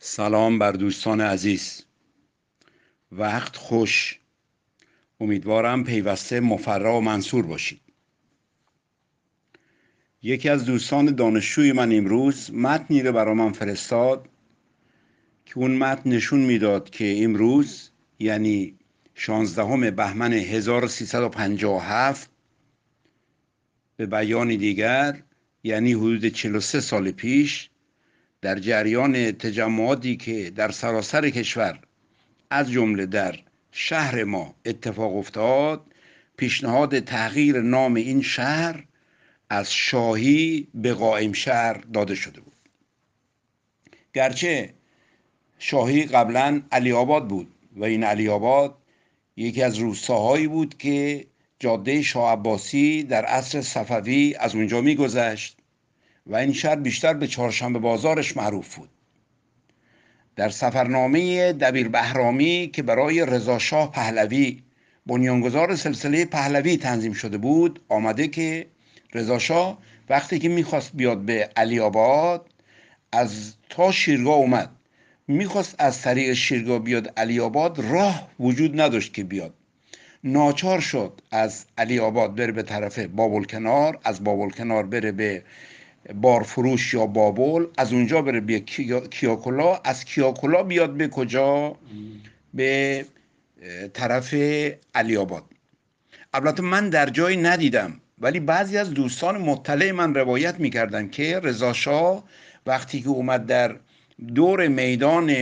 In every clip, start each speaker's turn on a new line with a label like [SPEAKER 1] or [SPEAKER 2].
[SPEAKER 1] سلام بر دوستان عزیز. وقت خوش. امیدوارم پیوسته مفرح و منصور باشید. یکی از دوستان دانشجوی من امروز متنی رو برای من فرستاد که اون متن نشون میداد که امروز یعنی 16 بهمن 1357 به بیان دیگر یعنی حدود 43 سال پیش در جریان تجمعاتی که در سراسر کشور از جمله در شهر ما اتفاق افتاد، پیشنهاد تغییر نام این شهر از شاهی به قائم شهر داده شده بود. گرچه شاهی قبلا علی آباد بود و این علی آباد یکی از روستاهایی بود که جاده شاه عباسی در عصر صفوی از اونجا میگذشت و این شهر بیشتر به چهارشنبه بازارش معروف بود. در سفرنامه دبیر بهرامی که برای رضا شاه پهلوی بنیانگذار سلسله پهلوی تنظیم شده بود آمده که رضا شاه وقتی که میخواست بیاد به علی آباد از تا شیرگاه اومد، میخواست از طریق شیرگاه بیاد علی آباد، راه وجود نداشت که بیاد، ناچار شد از علی آباد بره به طرف بابل، از بابل بره به بارفروش یا بابل، از اونجا بره به کیاکولا، از کیاکولا بیاد به کجا؟ به طرف علی آباد. البته من در جایی ندیدم ولی بعضی از دوستان مطلع من روایت میکردن که رضا شاه وقتی که اومد در دور میدان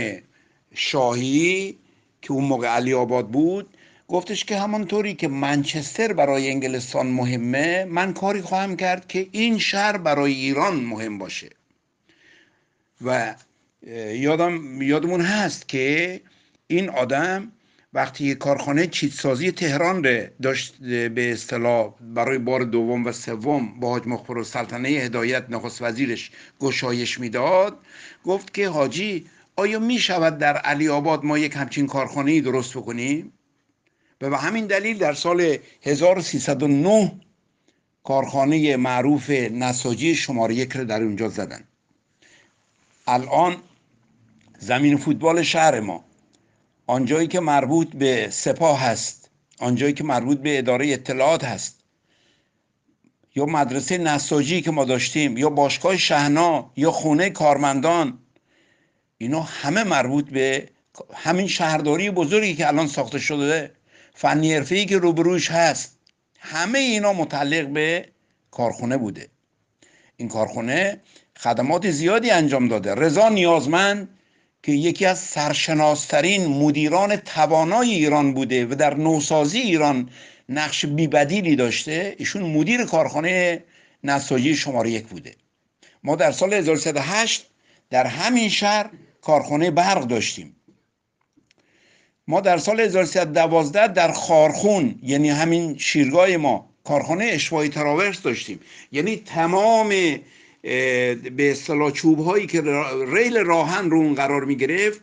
[SPEAKER 1] شاهی که اون موقع علی آباد بود گفتش که همانطوری که منچستر برای انگلستان مهمه، من کاری خواهم کرد که این شهر برای ایران مهم باشه. و یادمون هست که این آدم وقتی کارخانه چیتسازی تهران رو داشت به اصطلاح برای بار دوم و سوم با حاج مخبر السلطنه هدایت نخست وزیرش گشایش میداد، گفت که حاجی آیا می شود در علی آباد ما یک همچین کارخانه‌ای درست بکنیم؟ و به همین دلیل در سال 1309 کارخانه معروف نساجی شماره 1 رو در اونجا زدن. الان زمین فوتبال شهر ما، آنجایی که مربوط به سپاه هست، آنجایی که مربوط به اداره اطلاعات هست، یا مدرسه نساجی که ما داشتیم، یا باشگاه شهنا، یا خونه کارمندان، اینا همه مربوط به همین شهرداری بزرگی که الان ساخته شده، فنی حرفه‌ای که روبروش هست، همه اینا متعلق به کارخونه بوده. این کارخونه خدمات زیادی انجام داده. رضا نیازمند که یکی از سرشناسترین مدیران توانای ایران بوده و در نوسازی ایران نقش بی‌بدیلی داشته، ایشون مدیر کارخانه نساجی شماره 1 بوده. ما در سال 1308 در همین شهر کارخانه برق داشتیم. ما در سال 1312 در خارخون یعنی همین شیرگاه ما کارخانه اشوای تراورس داشتیم. یعنی تمام به اصطلاح چوب هایی که ریل راهن رو اون قرار می گرفت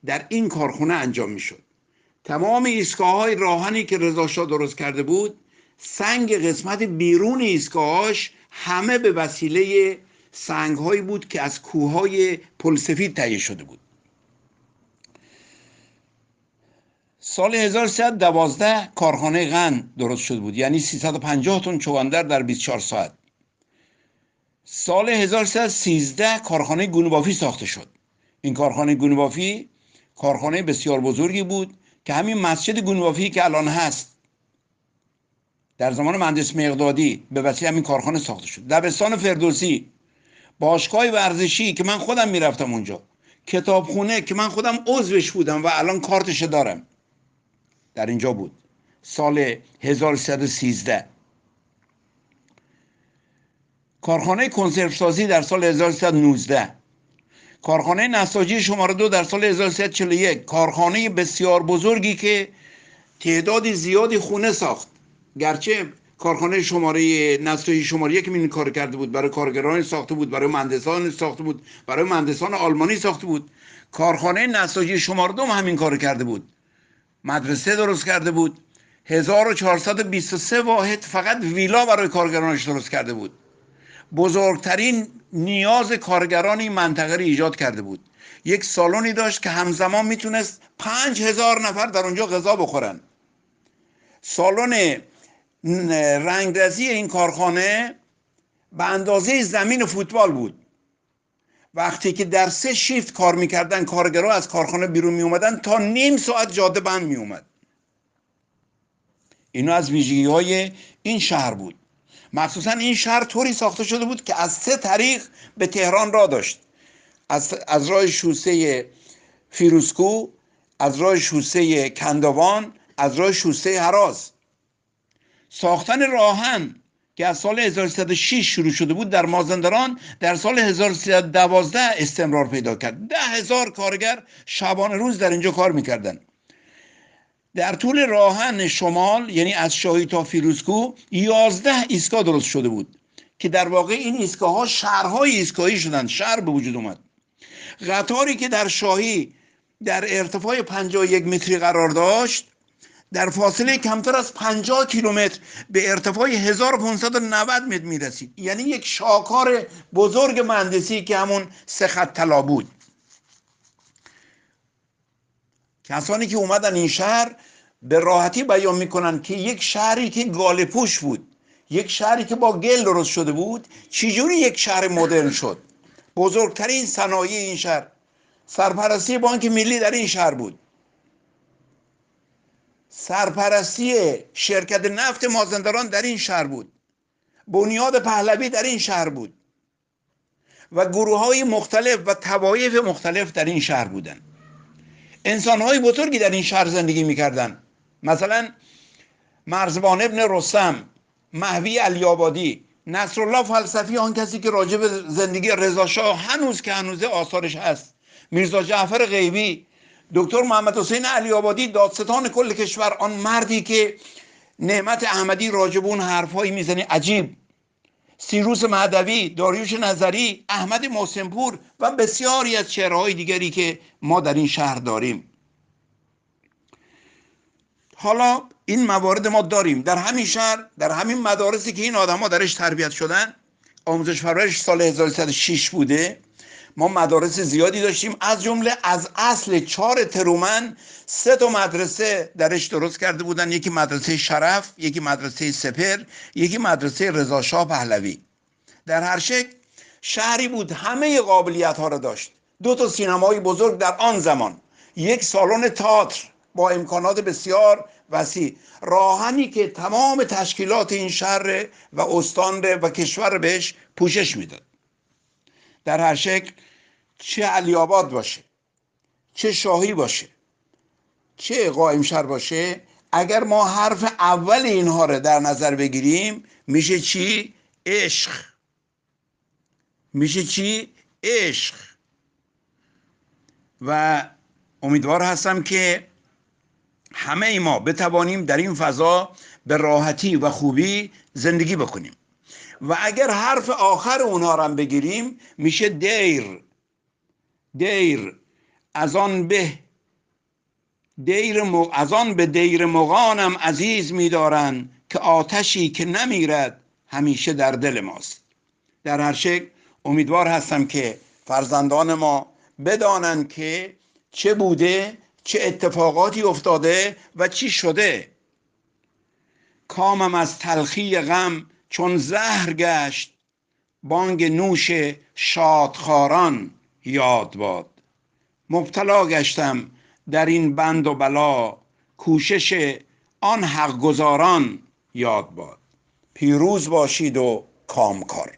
[SPEAKER 1] در این کارخانه انجام می شد. تمام ایستگاه های راهنی که رضا شاه درست کرده بود، سنگ قسمت بیرون ایستگاهاش همه به وسیله سنگ هایی بود که از کوههای پلسفید تهیه شده بود. سال 1312 کارخانه قند درست شده بود، یعنی 350 تن چوگاندر در 24 ساعت. سال 1313 کارخانه گونه‌بافی ساخته شد. این کارخانه گونه‌بافی کارخانه بسیار بزرگی بود که همین مسجد گونه‌بافی که الان هست در زمان مهندس مقدادی به وسیله همین کارخانه ساخته شد. دبستان فردوسی، باشگاه ورزشی که من خودم میرفتم اونجا، کتابخونه که من خودم عضوش بودم و الان کارتش دارم، در اینجا بود سال 1313. کارخانه کنسرو سازی در سال 1319، کارخانه نساجی شماره 2 در سال 1341، کارخانه بسیار بزرگی که تعداد زیادی خونه ساخت. گرچه کارخانه شماره نساجی شماره 1 این کار کرده بود، برای کارگران ساخته بود، برای مهندسان ساخته بود، برای مهندسان آلمانی ساخته بود. کارخانه نساجی شماره 2 همین کار کرده بود، مدرسه درست کرده بود. 1423 واحد فقط ویلا برای کارگرانش درست کرده بود. بزرگترین نیاز کارگران این منطقه رو ایجاد کرده بود. یک سالنی داشت که همزمان میتونست 5000 نفر در اونجا غذا بخورن. سالن رنگرزی این کارخانه به اندازه زمین فوتبال بود. وقتی که در 3 شیفت کار میکردن، کارگرها از کارخانه بیرون میومدن، تا نیم ساعت جاده بند میومد. اینا از ویژگی های این شهر بود. مخصوصا این شهر طوری ساخته شده بود که از 3 طریق به تهران راه داشت. از راه شوسه فیروزکوه، از راه شوسه کندوان، از راه شوسه هراز. ساختن راهن که از سال 1306 شروع شده بود در مازندران، در سال 1312 استمرار پیدا کرد. 10,000 کارگر شبانه روز در اینجا کار میکردن. در طول راهن شمال، یعنی از شاهی تا فیروزکوه، 11 ایستگاه درست شده بود که در واقع این ایستگاه ها شهرهای ایستگاهی شدند. شهر به وجود اومد. قطاری که در شاهی در ارتفاع 51 متری قرار داشت، در فاصله کمتر از 50 کیلومتر به ارتفاع 1590 متر میرسید. یعنی یک شاهکار بزرگ مهندسی که همون 3 خط طلا بود. کسانی که اومدن این شهر به راحتی بیان میکنن که یک شهری که گاله پوش بود، یک شهری که با گل درست شده بود، چجوری یک شهر مدرن شد. بزرگترین صنایع این شهر، سرپرستی بانک ملی در این شهر بود، سرپرستی شرکت نفت مازندران در این شهر بود، بنیاد پهلوی در این شهر بود و گروه‌های مختلف و طوایف مختلف در این شهر بودند. انسان‌های بزرگی در این شهر زندگی می‌کردند. مثلا مرزبان ابن رستم، مهوی علی‌آبادی، نصرالله فلسفی، آن کسی که راجع به زندگی رضا شاه هنوز که هنوزه آثارش هست، میرزا جعفر غیبی، دکتر محمد حسین علی‌آبادی، دادستان کل کشور، آن مردی که نعمت احمدی راجع به اون حرفایی میزنه عجیب، سیروس مهدوی، داریوش نظری، احمد محسنپور و بسیاری از چهره‌های دیگری که ما در این شهر داریم. حالا این موارد ما داریم در همین شهر، در همین مدارسی که این آدم‌ها درش تربیت شدن. آموزش پرورش سال 1306 بوده. ما مدارس زیادی داشتیم، از جمله از اصل 4 ترومن 3 تا مدرسه درش درست کرده بودن. یکی مدرسه شرف، یکی مدرسه سپر، یکی مدرسه رضا شاه پهلوی. در هر شکل شهری بود همه قابلیت ها را داشت. 2 تا سینمای بزرگ در آن زمان، یک سالن تئاتر با امکانات بسیار وسیع، راهنی که تمام تشکیلات این شهر و استان و کشور بهش پوشش میداد. در هر شکل چه علی‌آباد باشه، چه شاهی باشه، چه قائمشهر باشه، اگر ما حرف اول اینها رو در نظر بگیریم، میشه چی؟ عشق. میشه چی؟ عشق. و امیدوار هستم که همه ما بتوانیم در این فضا به راحتی و خوبی زندگی بکنیم. و اگر حرف آخر اونها رو هم بگیریم، میشه دیر. دیر از آن به دیر مغانم عزیز می‌دارن، که آتشی که نمیرد همیشه در دل ماست. در هر شکل امیدوار هستم که فرزندان ما بدانند که چه بوده، چه اتفاقاتی افتاده و چی شده. کامم از تلخی غم چون زهر گشت، بانگ نوش شادخواران یاد باد. مبتلا گشتم در این بند و بلا، کوشش آن حق گزاران یاد باد. پیروز باشید و کامکار.